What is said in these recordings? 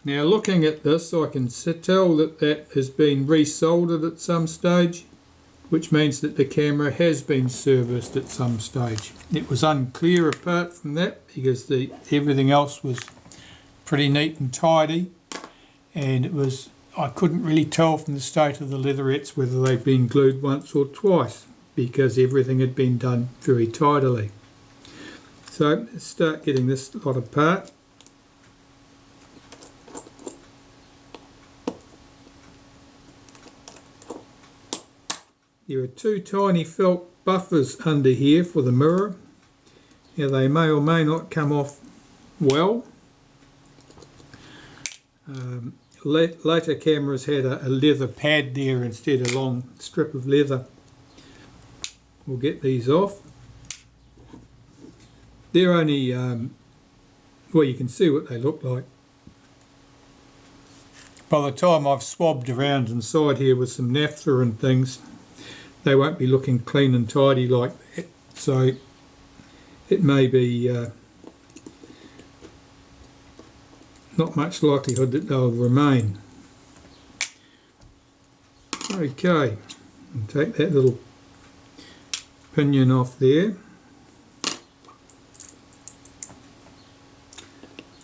Now looking at this, I can tell that that has been resoldered at some stage, which means that the camera has been serviced at some stage. It was unclear apart from that because everything else was pretty neat and tidy, and I couldn't really tell from the state of the leatherettes whether they'd been glued once or twice because everything had been done very tidily. So let's start getting this lot apart. There are two tiny felt buffers under here for the mirror. Now they may or may not come off well. Later cameras had a leather pad there instead of a long strip of leather. We'll get these off. They're only, well, you can see what they look like. By the time I've swabbed around inside here with some naphtha and things, they won't be looking clean and tidy like that. So it may be not much likelihood that they'll remain. Okay, and take that little pinion off there.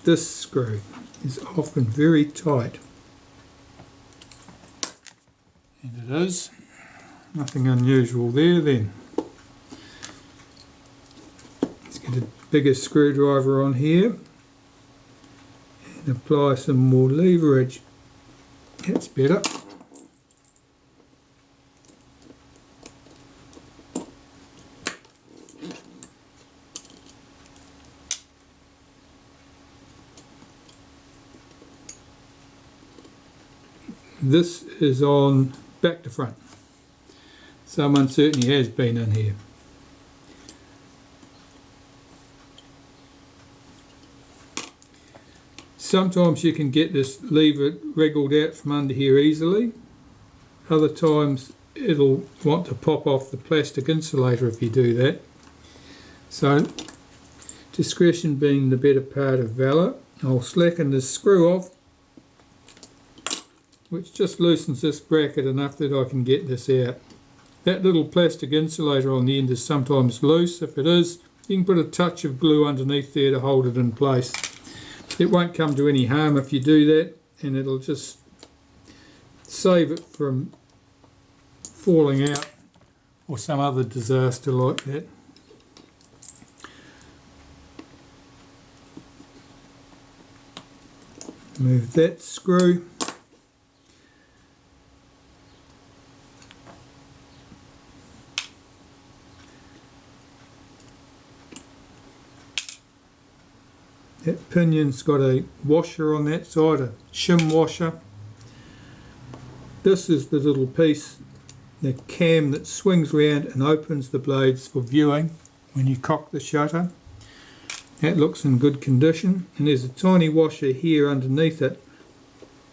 This screw is often very tight, and it is. Nothing unusual there then. Let's get a bigger screwdriver on here and apply some more leverage. That's better. This is on back to front. Some uncertainty has been in here. Sometimes you can get this lever wriggled out from under here easily. Other times it'll want to pop off the plastic insulator if you do that. So discretion being the better part of valour. I'll slacken this screw off, which just loosens this bracket enough that I can get this out. That little plastic insulator on the end is sometimes loose. If it is, you can put a touch of glue underneath there to hold it in place. It won't come to any harm if you do that, and it'll just save it from falling out or some other disaster like that. Move that screw. That pinion's got a washer on that side, a shim washer. This is the little piece, the cam that swings round and opens the blades for viewing when you cock the shutter. That looks in good condition, and there's a tiny washer here underneath it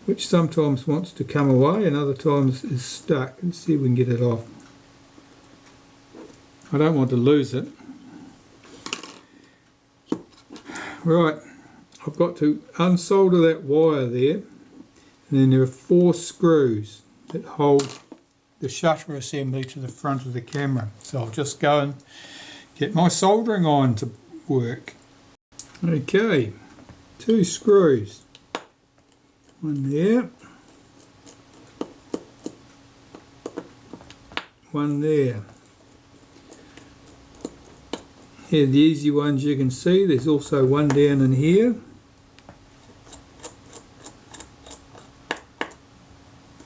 which sometimes wants to come away and other times is stuck. Let's see if we can get it off. I don't want to lose it. Right, I've got to unsolder that wire there, and then there are 4 screws that hold the shutter assembly to the front of the camera. So I'll just go and get my soldering iron to work. Okay, 2 screws. One there. One there. Here, the easy ones you can see. There's also one down in here.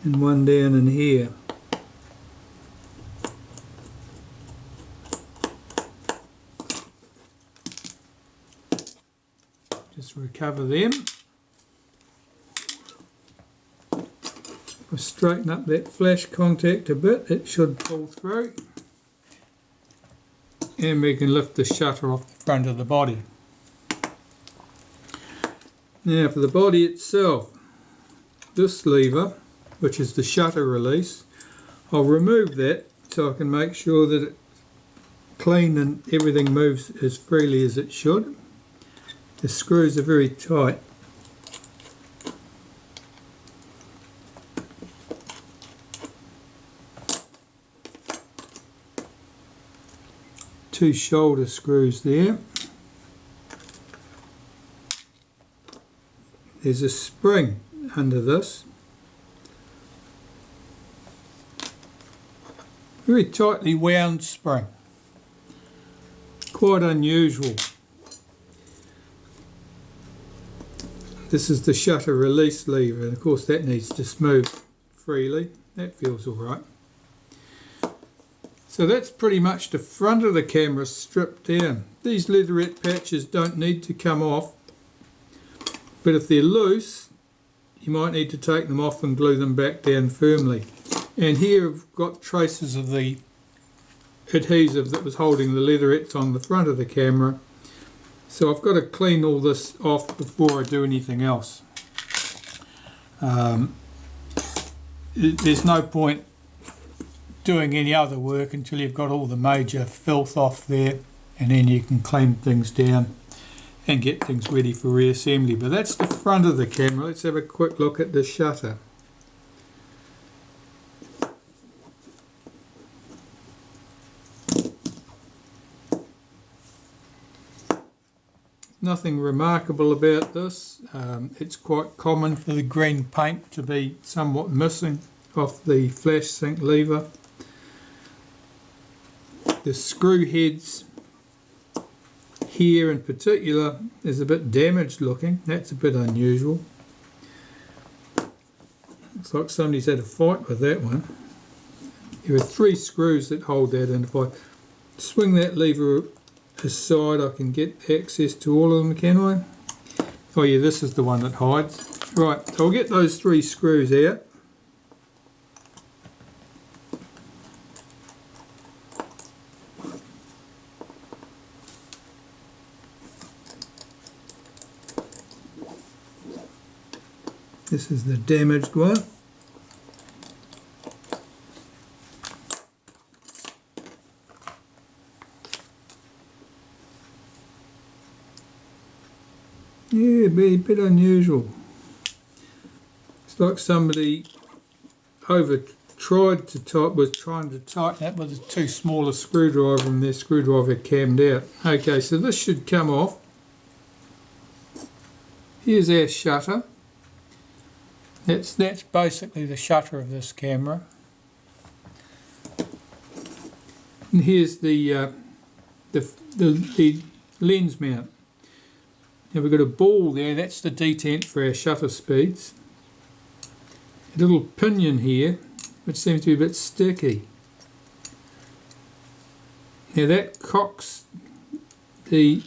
And one down in here. Just recover them. We'll straighten up that flash contact a bit. It should pull through. And we can lift the shutter off the front of the body. Now for the body itself, this lever, which is the shutter release, I'll remove that so I can make sure that it's clean and everything moves as freely as it should. The screws are very tight. 2 shoulder screws there. There's a spring under this. Very tightly wound spring. Quite unusual. This is the shutter release lever, and of course that needs to move freely. That feels alright. So that's pretty much the front of the camera stripped down. These leatherette patches don't need to come off, but if they're loose you might need to take them off and glue them back down firmly. And here I've got traces of the adhesive that was holding the leatherettes on the front of the camera. So I've got to clean all this off before I do anything else. There's no point doing any other work until you've got all the major filth off there, and then you can clean things down and get things ready for reassembly. But that's the front of the camera. Let's have a quick look at the shutter. Nothing remarkable about this. It's quite common for the green paint to be somewhat missing off the flash sink lever. The screw heads here in particular is a bit damaged looking. That's a bit unusual. Looks like somebody's had a fight with that one. There are 3 screws that hold that in. If I swing that lever aside, I can get access to all of them, can I? Oh yeah, this is the one that hides. Right, so I'll get those 3 screws out. This is the damaged one. Yeah, a bit unusual. It's like somebody was trying to tighten it with a too small a screwdriver and their screwdriver cammed out. Okay, so this should come off. Here's our shutter. That's basically the shutter of this camera. And here's the lens mount. Now we've got a ball there, that's the detent for our shutter speeds. A little pinion here, which seems to be a bit sticky. Now that cocks the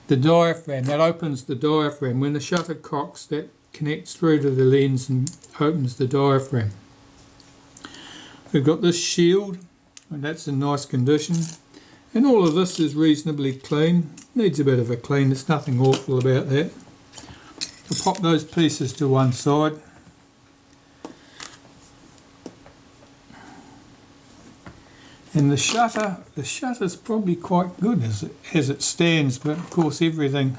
diaphragm, that opens the diaphragm. When the shutter cocks, that connects through to the lens and opens the diaphragm. We've got this shield, and that's in nice condition. And all of this is reasonably clean. Needs a bit of a clean, there's nothing awful about that. I'll pop those pieces to one side. And the shutter's probably quite good as it stands, but of course everything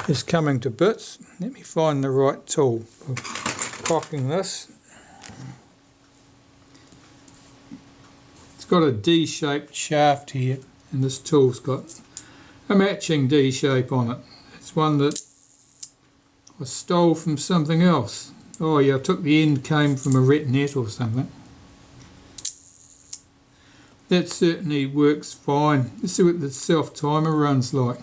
is coming to bits. Let me find the right tool for cocking this. It's got a D-shaped shaft here, and this tool's got a matching D shape on it. It's one that I stole from something else. Oh yeah, I took the end came from a retinette or something. That certainly works fine. Let's see what the self-timer runs like.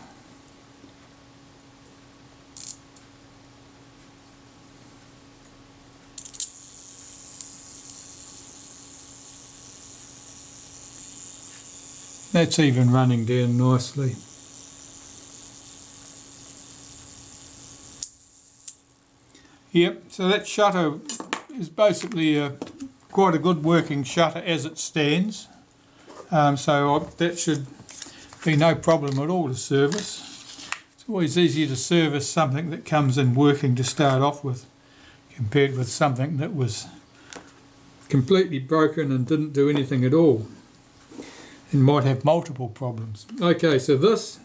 That's even running down nicely. Yep, so that shutter is basically quite a good working shutter as it stands. That should be no problem at all to service. It's always easier to service something that comes in working to start off with, compared with something that was completely broken and didn't do anything at all and might have multiple problems. Okay, so this,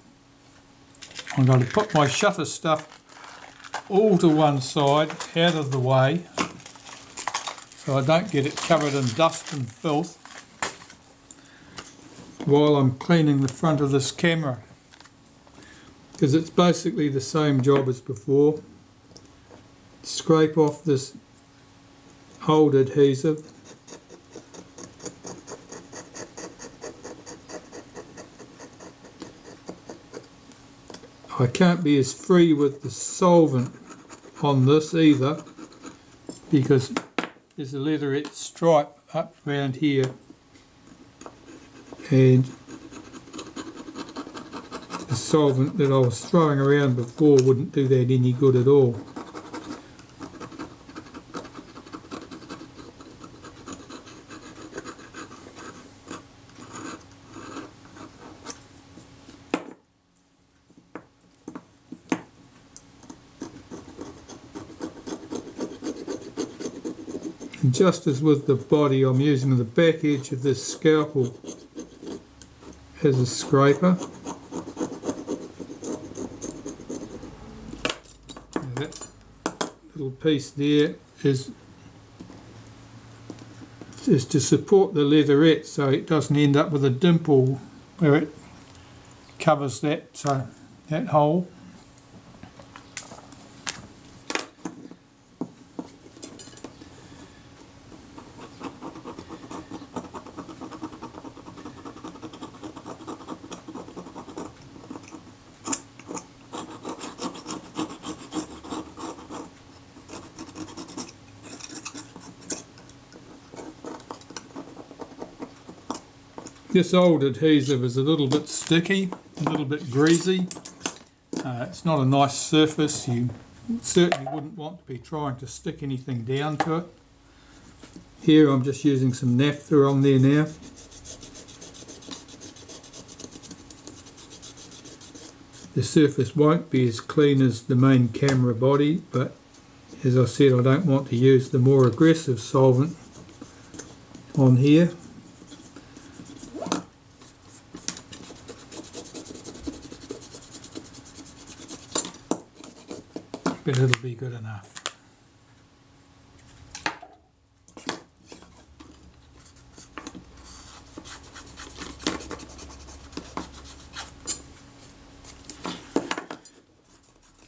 I'm going to put my shutter stuff all to one side, out of the way, so I don't get it covered in dust and filth. while I'm cleaning the front of this camera, because it's basically the same job as before. Scrape off this old adhesive. I can't be as free with the solvent on this either, because there's a leatherette stripe up around here, and the solvent that I was throwing around before wouldn't do that any good at all. And just as with the body, I'm using the back edge of this scalpel as a scraper. And that little piece there is to support the leatherette so it doesn't end up with a dimple where it covers that hole. This old adhesive is a little bit sticky, a little bit greasy. It's not a nice surface. You certainly wouldn't want to be trying to stick anything down to it. Here I'm just using some naphtha on there now. The surface won't be as clean as the main camera body, but as I said, I don't want to use the more aggressive solvent on here. But it'll be good enough.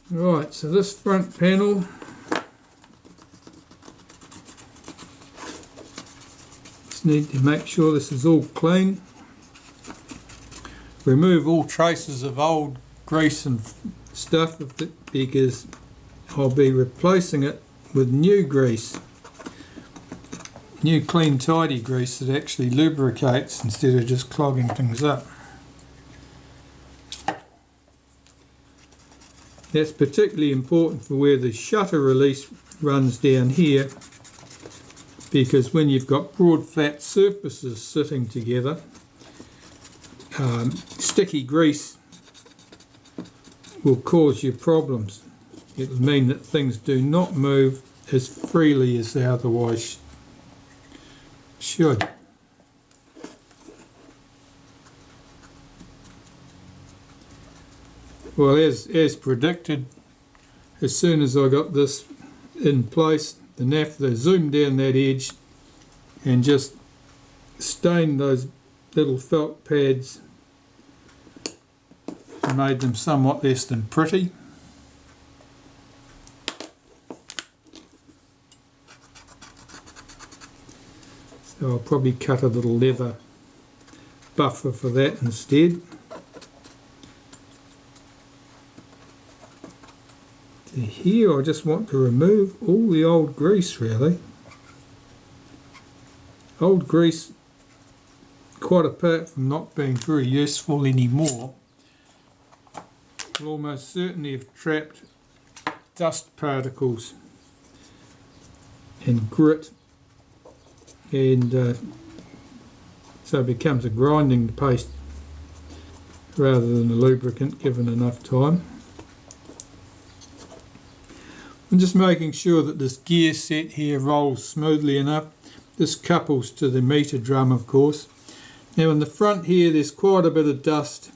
Right, so this front panel, just need to make sure this is all clean. Remove all traces of old grease and stuff because I'll be replacing it with new grease, new clean tidy grease that actually lubricates instead of just clogging things up. That's particularly important for where the shutter release runs down here, because when you've got broad flat surfaces sitting together, sticky grease will cause you problems. It will mean that things do not move as freely as they otherwise should. Well, as predicted, as soon as I got this in place, the naphtha zoomed down that edge and just stained those little felt pads and made them somewhat less than pretty. So I'll probably cut a little leather buffer for that instead. To here I just want to remove all the old grease really. Old grease, quite apart from not being very useful anymore, will almost certainly have trapped dust particles and grit, and so it becomes a grinding paste rather than a lubricant given enough time. I'm just making sure that this gear set here rolls smoothly enough. This couples to the meter drum, of course. Now in the front here there's quite a bit of dust.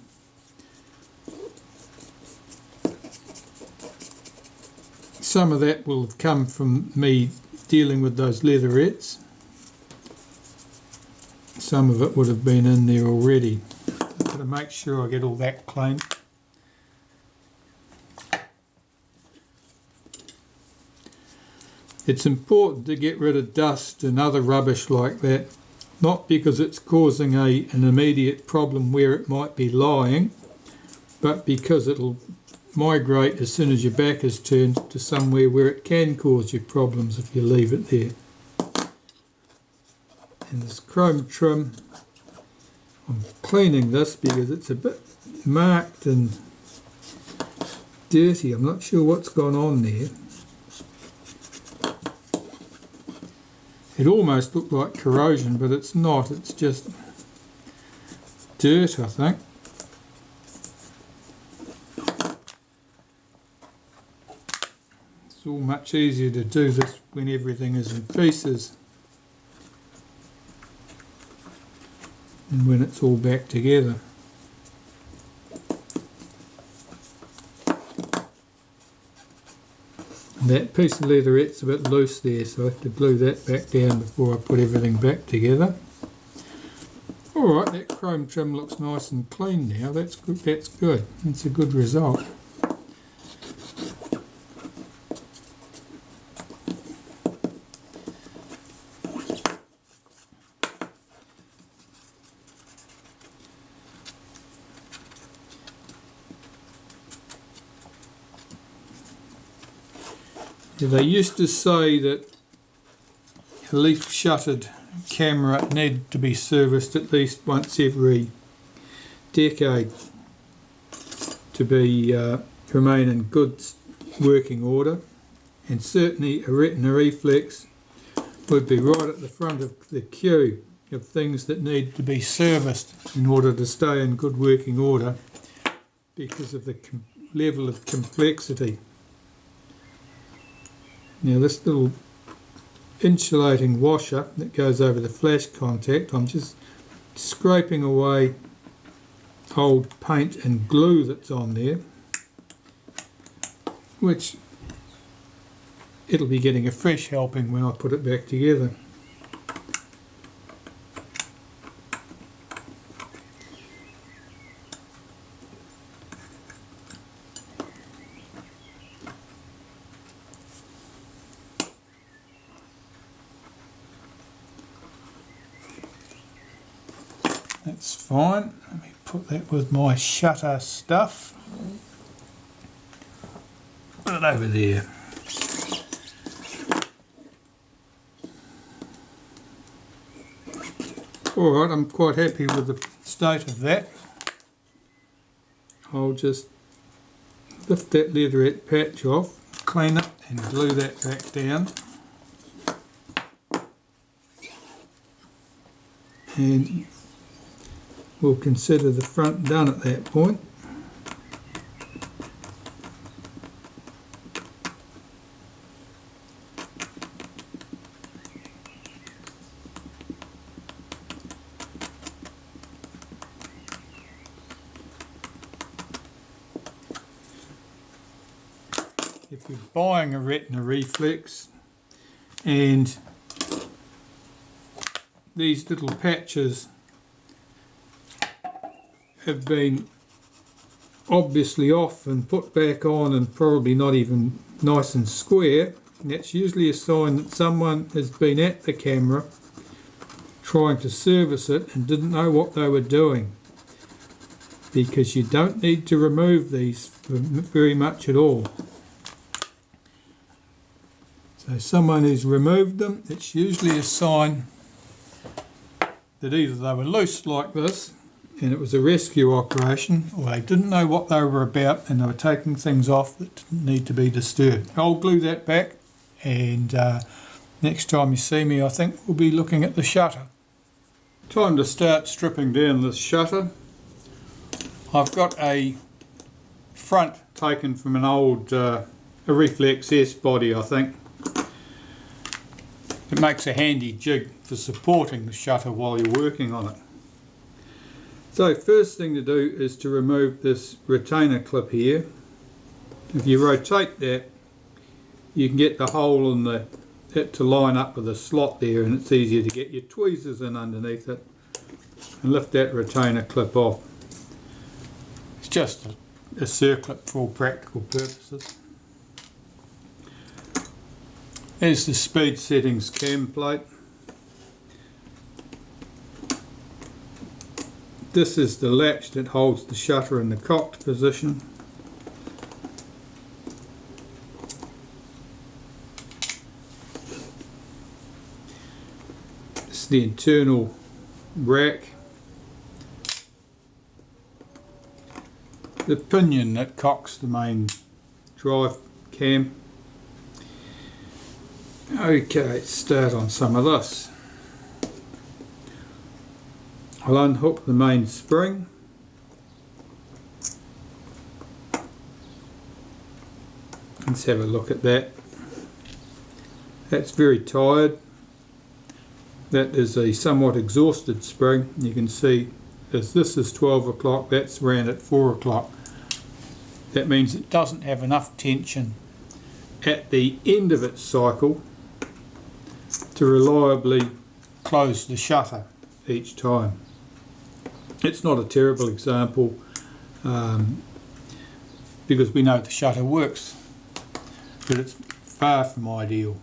Some of that will have come from me dealing with those leatherettes. some of it would have been in there already. I've got to make sure I get all that clean. It's important to get rid of dust and other rubbish like that, not because it's causing an immediate problem where it might be lying, but because it'll migrate as soon as your back is turned to somewhere where it can cause you problems if you leave it there. And this chrome trim, I'm cleaning this because it's a bit marked and dirty. I'm not sure what's gone on there. It almost looked like corrosion, but it's not. It's just dirt, I think. It's all much easier to do this when everything is in pieces and when it's all back together. That piece of leatherette's a bit loose there, so I have to glue that back down before I put everything back together. Alright, that chrome trim looks nice and clean now. That's good. That's good. That's a good result. They used to say that a leaf-shuttered camera needed to be serviced at least once every decade to be remain in good working order, and certainly a Retina Reflex would be right at the front of the queue of things that need to be serviced in order to stay in good working order because of the level of complexity. Now this little insulating washer that goes over the flash contact, I'm just scraping away old paint and glue that's on there, which it'll be getting a fresh helping when I put it back together. That's fine. Let me put that with my shutter stuff. Put it over there. Alright, I'm quite happy with the state of that. I'll just lift that leatherette patch off, clean it and glue that back down. And we'll consider the front done at that point. If you're buying a Retina Reflex and these little patches have been obviously off and put back on and probably not even nice and square, that's usually a sign that someone has been at the camera trying to service it and didn't know what they were doing, because you don't need to remove these very much at all. So someone who's removed them, it's usually a sign that either they were loose like this and it was a rescue operation, or they didn't know what they were about and they were taking things off that didn't need to be disturbed. I'll glue that back, and next time you see me I think we'll be looking at the shutter. Time to start stripping down this shutter. I've got a front taken from an old a Reflex S body, I think. It makes a handy jig for supporting the shutter while you're working on it. So first thing to do is to remove this retainer clip here. If you rotate that, you can get the hole in it to line up with the slot there, and it's easier to get your tweezers in underneath it and lift that retainer clip off. It's just a circlip for all practical purposes. There's the speed settings cam plate. This is the latch that holds the shutter in the cocked position. It's the internal rack. The pinion that cocks the main drive cam. Okay, let's start on some of this. I'll unhook the main spring. Let's have a look at that. That's very tired. That is a somewhat exhausted spring. You can see as this is 12 o'clock, that's around at 4 o'clock. That means it doesn't have enough tension at the end of its cycle to reliably close the shutter each time. It's not a terrible example because we know the shutter works, but it's far from ideal,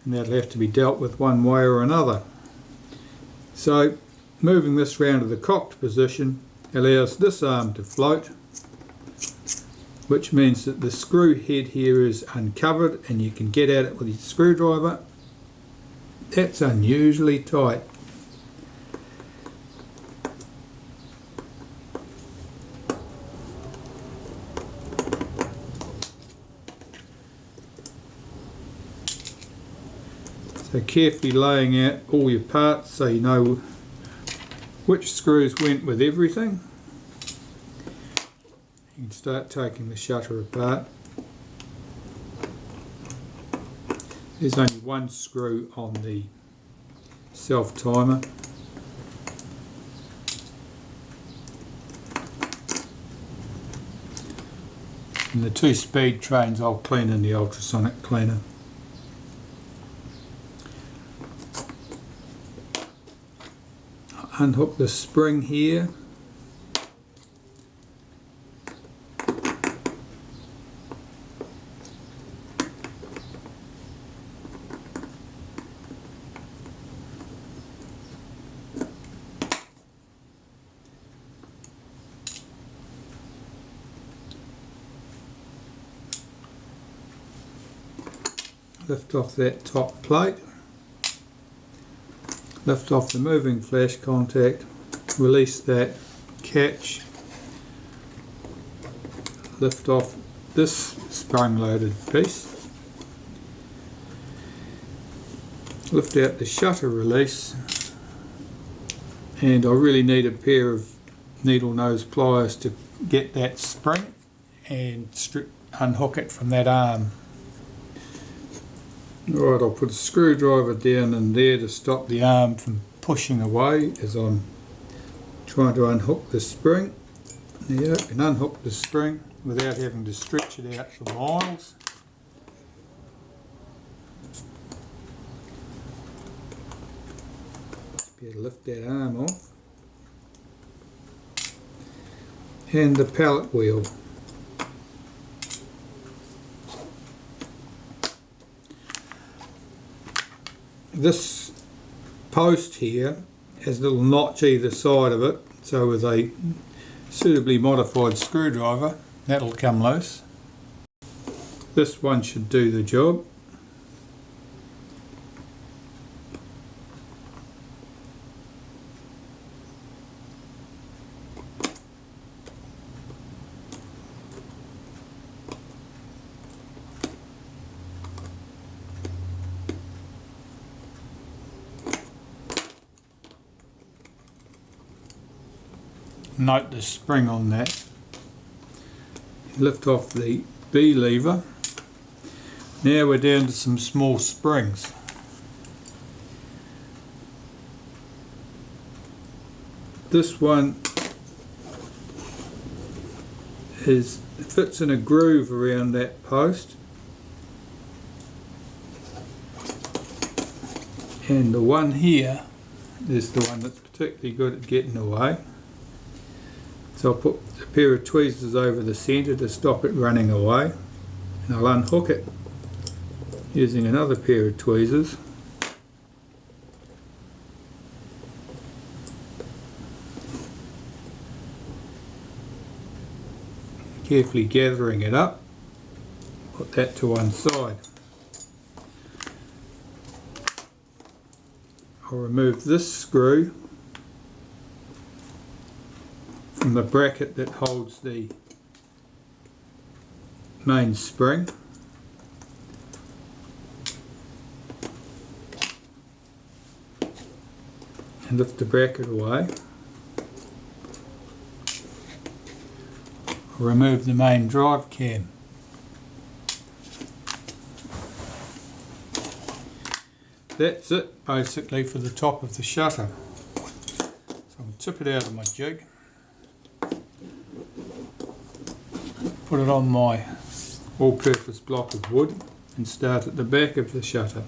and that'll have to be dealt with one way or another. So moving this round to the cocked position allows this arm to float, which means that the screw head here is uncovered and you can get at it with your screwdriver. That's unusually tight. So carefully laying out all your parts so you know which screws went with everything. You can start taking the shutter apart. There's only one screw on the self timer. And the two speed trains I'll clean in the ultrasonic cleaner. Unhook the spring here. Lift off that top plate. Lift off the moving flash contact, release that catch, lift off this spring loaded piece, lift out the shutter release, and I really need a pair of needle nose pliers to get that spring and unhook it from that arm. Right, I'll put a screwdriver down in there to stop the arm from pushing away as I'm trying to unhook the spring. There, I can unhook the spring without having to stretch it out for miles. Better lift that arm off. And the pallet wheel. This post here has a little notch either side of it, so with a suitably modified screwdriver that'll come loose. This one should do the job. Note the spring on that. Lift off the B lever. Now we're down to some small springs. This one fits in a groove around that post, and the one here is the one that's particularly good at getting away. So I'll put a pair of tweezers over the centre to stop it running away, and I'll unhook it using another pair of tweezers. Carefully gathering it up, put that to one side. I'll remove this screw from the bracket that holds the main spring. And lift the bracket away. I'll remove the main drive cam. That's it basically for the top of the shutter. So I'll tip it out of my jig, put it on my all-purpose block of wood and start at the back of the shutter.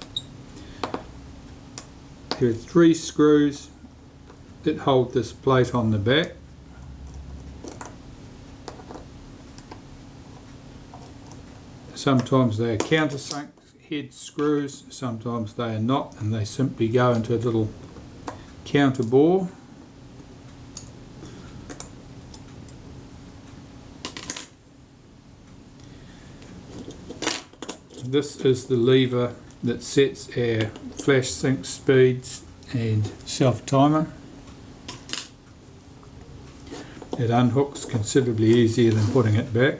There are 3 screws that hold this plate on the back. Sometimes they are countersunk head screws, sometimes they are not, and they simply go into a little counter bore. This is the lever that sets our flash sync speeds and self timer. It unhooks considerably easier than putting it back.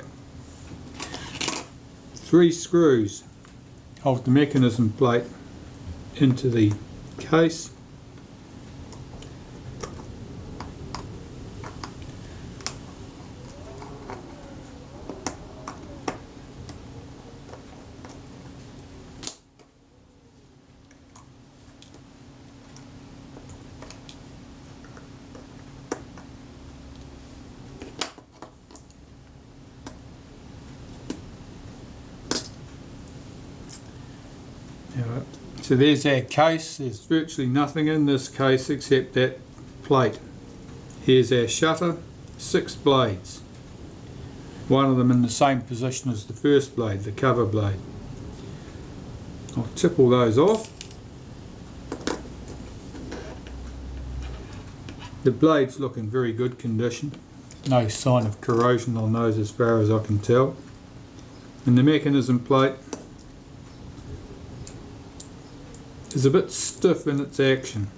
3 screws hold the mechanism plate into the case. So there's our case. There's virtually nothing in this case except that plate. Here's our shutter, 6 blades. One of them in the same position as the first blade, the cover blade. I'll tip all those off. The blades look in very good condition. No sign of corrosion on those as far as I can tell. And the mechanism plate is a bit stiff in its action.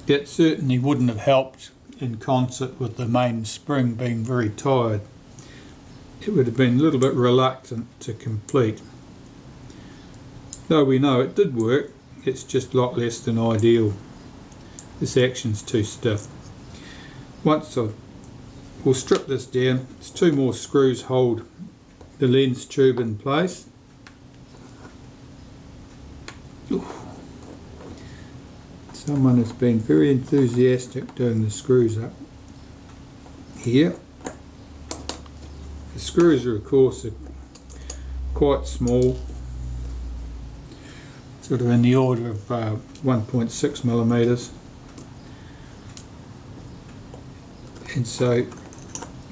It certainly wouldn't have helped in concert with the main spring being very tired. It would have been a little bit reluctant to complete. Though we know it did work, it's just a lot less than ideal. This action's too stiff. We'll strip this down. There's 2 more screws hold the lens tube in place. Someone has been very enthusiastic doing the screws up here. The screws are, of course, quite small, sort of in the order of 1.6 millimeters, and so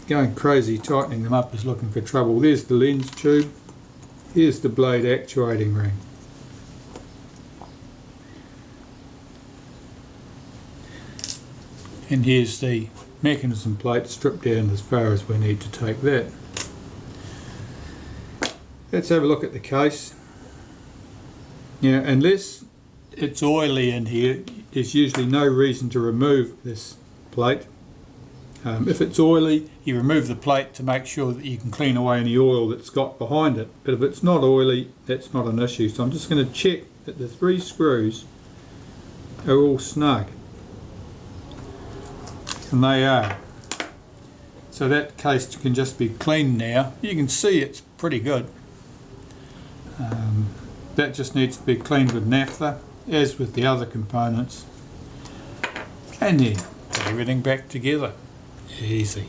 going crazy tightening them up is looking for trouble. There's the lens tube, here's the blade actuating ring. And here's the mechanism plate stripped down as far as we need to take that. Let's have a look at the case. Now, unless it's oily in here, there's usually no reason to remove this plate. If it's oily, you remove the plate to make sure that you can clean away any oil that's got behind it. But if it's not oily, that's not an issue. So I'm just going to check that the 3 screws are all snug. And they are. So that case can just be cleaned now. You can see it's pretty good. That just needs to be cleaned with naphtha, as with the other components. And then put everything back together. Easy.